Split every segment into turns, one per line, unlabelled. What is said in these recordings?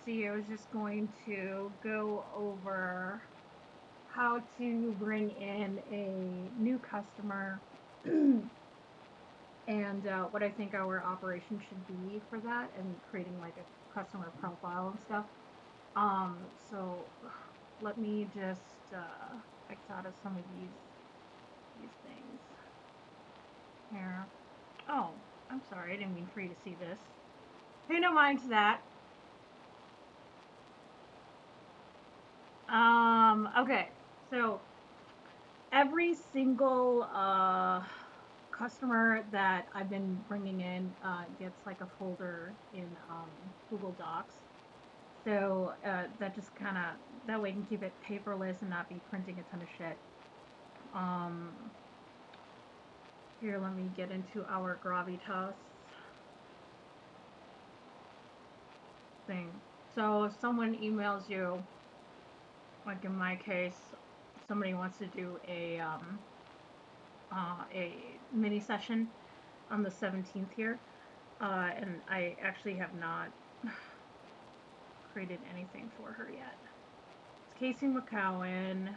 see, I was just going to go over how to bring in a new customer and what I think our operation should be for that and creating like a customer profile and stuff. Um, so let me just X out of some of these things here. Oh, I'm sorry, I didn't mean for you to see this. Pay no mind to that. Okay, so every single customer that I've been bringing in gets like a folder in Google Docs. So that just kind of that way you can keep it paperless and not be printing a ton of shit. Um, Here, let me get into our Gravitas thing. So if someone emails you, like in my case, somebody wants to do a mini session on the 17th here, and I actually have not created anything for her yet. It's Casey McCowan.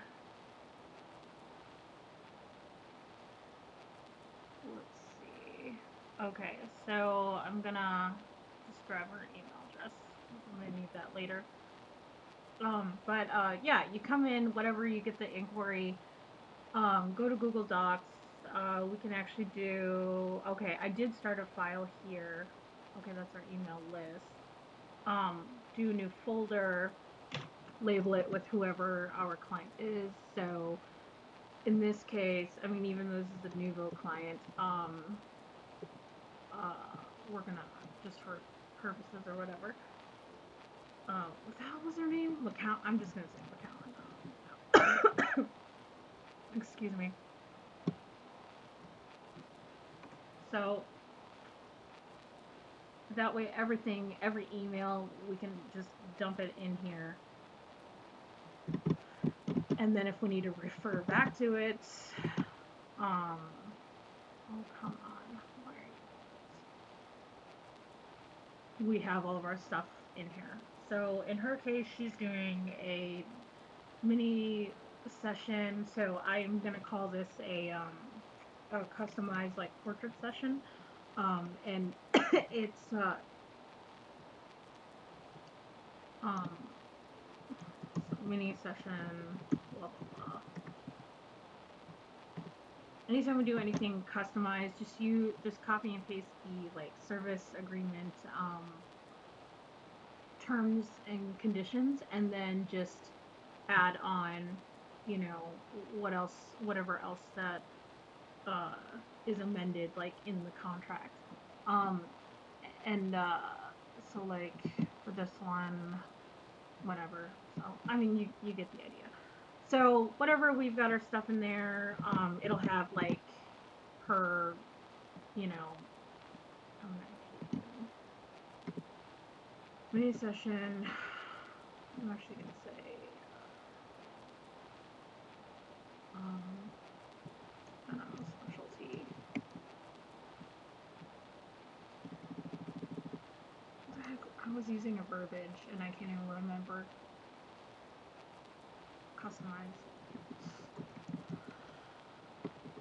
Let's see. Okay, so I'm gonna just grab her email address. I'm gonna need that later. But yeah, you come in, whatever you get the inquiry, go to Google Docs. We can actually do. Okay, I did start a file here. Okay, that's our email list. Um, do a new folder, label it with whoever our client is. So in this case, I mean, even though this is a Nuvo client, we're gonna just for purposes or whatever. What the hell was her name? McCown. I'm just gonna say McCowan. Excuse me. So that way, everything, every email, we can just dump it in here. And then if we need to refer back to it, um, oh come on, we have all of our stuff in here. So in her case, she's doing a mini session. So I'm gonna call this a customized like portrait session. And it's um, mini session, blah blah blah. Anytime we do anything customized, just copy and paste the like service agreement terms and conditions, and then just add on, you know, whatever else that uh, is amended like in the contract. Um, and so like for this one, whatever. So I mean, you get the idea. So whatever we've got our stuff in there, it'll have like her, you know, I'm actually mini session. I'm actually gonna say, um, specialty. What the heck? I was using a verbiage and I can't even remember. Customize.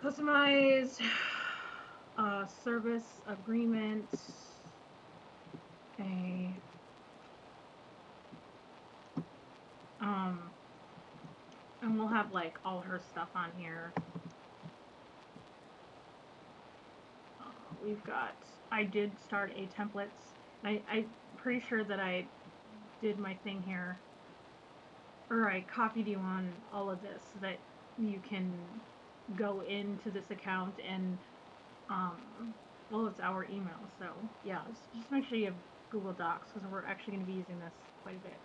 Customize. Service agreement. A um, and we'll have like all her stuff on here. We've got. I did start a templates. I'm pretty sure that I did my thing here, or I copied you on all of this so that you can go into this account and um, well, it's our email. So yeah, just make sure you have Google Docs because we're actually going to be using this quite a bit.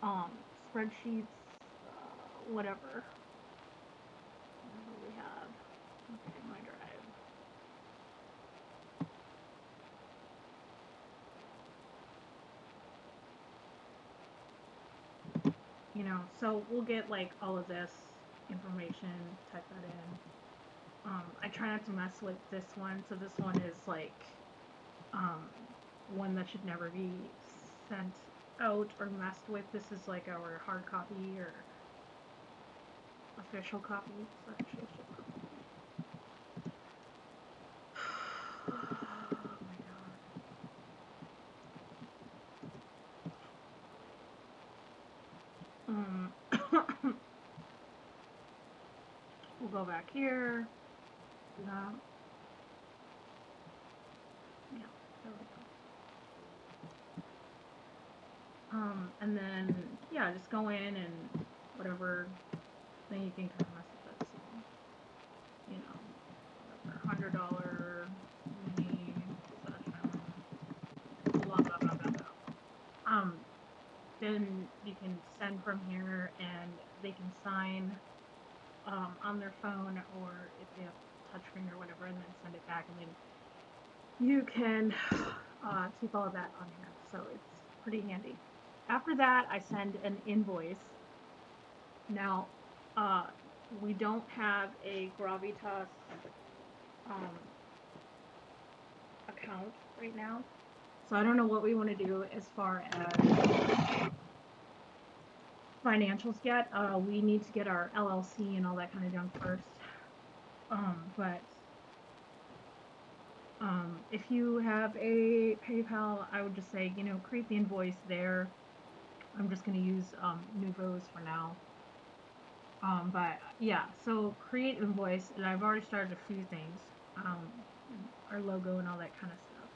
Um, Spreadsheets, whatever we have. Okay, my drive. You know, so we'll get like all of this information, type that in. I try not to mess with this one, so this one is like um, one that should never be sent. out or messed with. This is like our hard copy or official copy. So actually it's just copy. Oh my god. We'll go back here. Do that. Yeah, there we go. And then yeah, just go in and whatever. Then you can kind of mess with this. You know, whatever, $100 mini session. Blah blah blah blah blah. Then you can send from here, and they can sign on their phone, or if they have touchscreen or whatever, and then send it back, and then you can keep all of that on hand. So it's pretty handy. After that, I send an invoice. Now, uh, we don't have a Gravitas um, account right now, so I don't know what we want to do as far as financials yet. We need to get our LLC and all that kind of junk first. But if you have a PayPal, I would just say, create the invoice there. I'm just going to use Nuvo's for now. But yeah, so create invoice, and I've already started a few things, our logo and all that kind of stuff.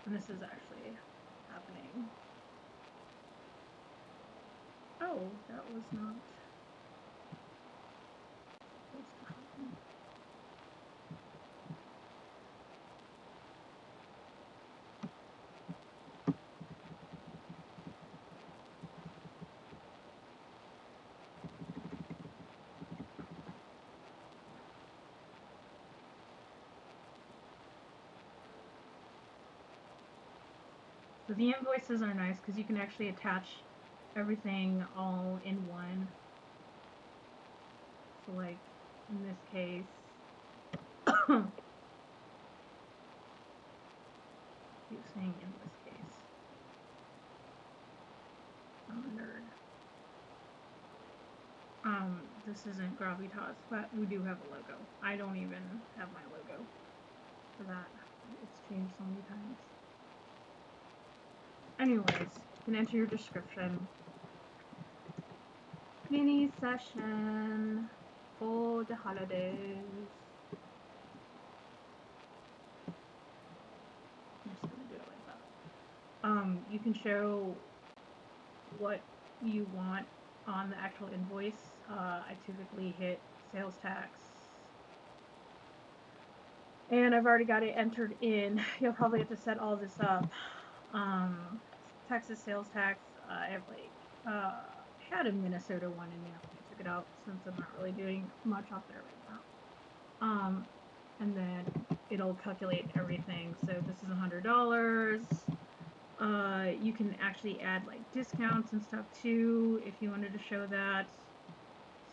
And this is actually happening. Oh, that was not supposed to happen. So the invoices are nice because you can actually attach everything all in one. So like in this case, keep saying in this case. I'm a nerd. This isn't Gravitas, but we do have a logo. I don't even have my logo for that. It's changed so many times. Anyways, you can enter your description. Mini session for the holidays. I'm just gonna do it like that. You can show what you want on the actual invoice. I typically hit sales tax, and I've already got it entered in. You'll probably have to set all this up. Texas sales tax. I have had a Minnesota one in there, but I took it out since I'm not really doing much up there right now. And then it'll calculate everything. So this is $100. You can actually add like discounts and stuff too if you wanted to show that.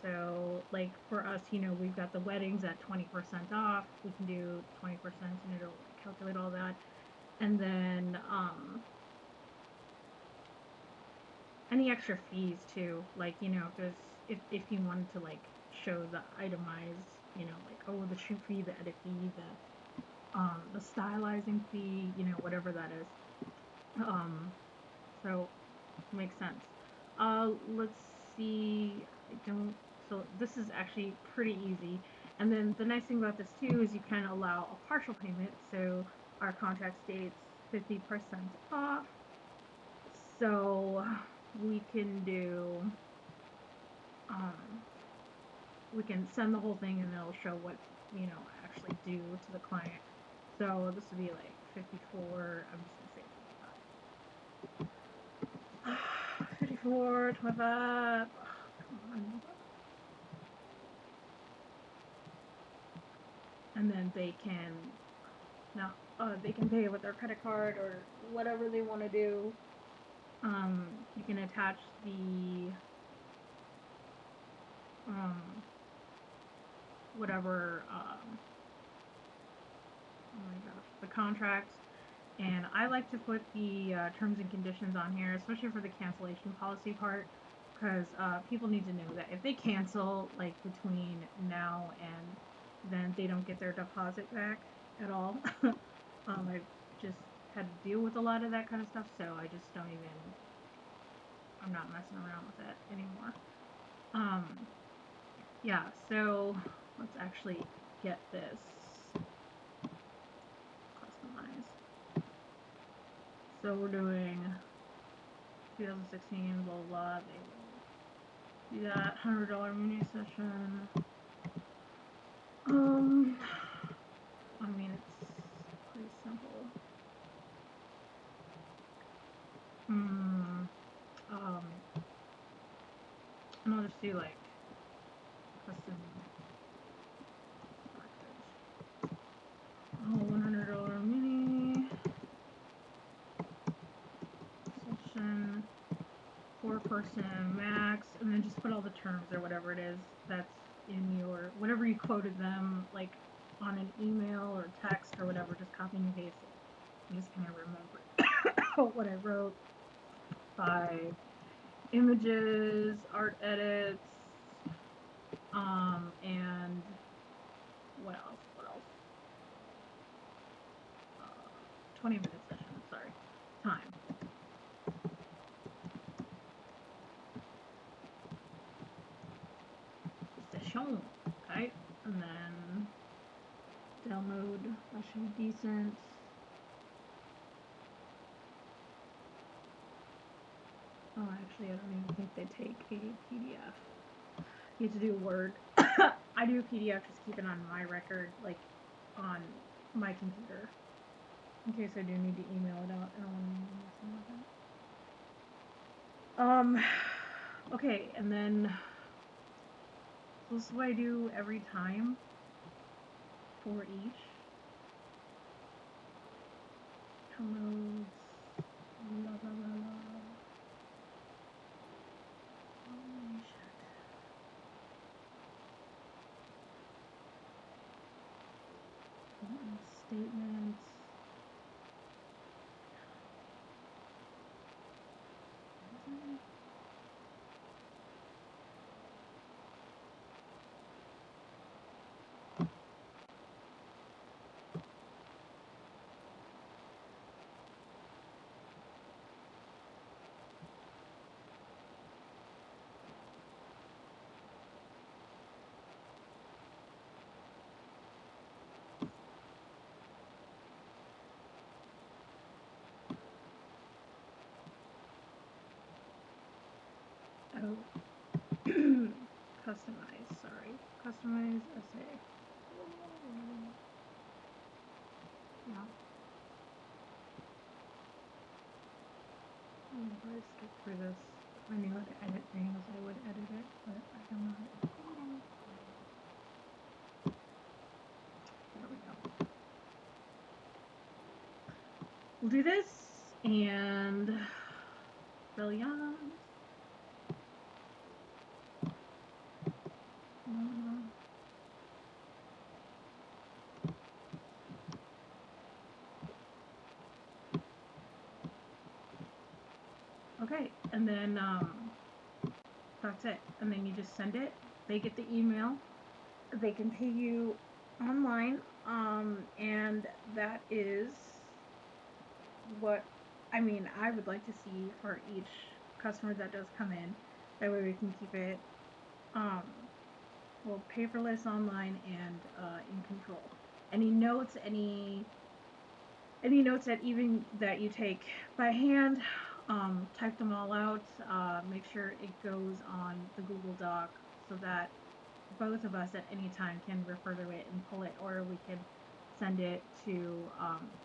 So like for us, we've got the weddings at 20% off. We can do 20% and it'll like calculate all that. And then any extra fees too, like if you wanted to like show the itemized, like the shoot fee, the edit fee, the stylizing fee, whatever that is. So makes sense. Let's see. I don't. So this is actually pretty easy. And then the nice thing about this too is you can allow a partial payment. So our contract states 50% off. So we can do. We can send the whole thing and it'll show what actually due to the client. So this would be like 54. I'm just gonna say 25. 54, 25. Oh, come on. And then they can they can pay with their credit card or whatever they want to do. You can attach the whatever oh my gosh, the contract, And I like to put the terms and conditions on here, especially for the cancellation policy part, because people need to know that if they cancel like between now and then, they don't get their deposit back at all. I've just had to deal with a lot of that kind of stuff, so I just don't even. I'm not messing around with it anymore. Um, yeah. So let's actually get this customized. So we're doing 2016, blah blah. They will do that $100 mini session. I mean it's pretty simple. And I'll just do like custom package. $100 mini session, 4-person max, and then just put all the terms or whatever it is that's in your, whatever you quoted them, like on an email or text or whatever, just copy and paste it. I'm just gonna remember what I wrote. 5 images, art edits, and what else? 20-minute session, sorry. Time. Session, okay? And then download, that should be decent. Oh, actually, I don't even think they take a PDF. You have to do Word. I do a PDF, just keep it on my record, like on my computer, in case I do need to email it out. I don't want to mess with it. Okay, and then so this is what I do every time for each. Downloads, blah blah blah blah. Holy shit. Statements. Oh. Customize, sorry. Customize essay. Yeah. I'm gonna probably skip through this. If I knew how to edit things, I would edit it, but I am not. There we go. We'll do this, and Brilliant. Okay, and then that's it. And then you just send it. They get the email. They can pay you online, and that is what I mean. I would like to see for each customer that does come in. That way we can keep it, well, paperless, online, and in control. Any notes, any notes that even that you take by hand, type them all out. Make sure it goes on the Google Doc so that both of us at any time can refer to it and pull it, or we can send it to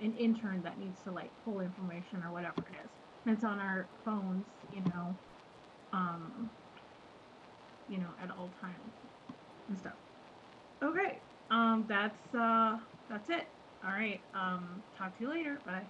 an intern that needs to like pull information or whatever it is. And it's on our phones, um, at all times and stuff. Okay, that's it. All right. Talk to you later. Bye.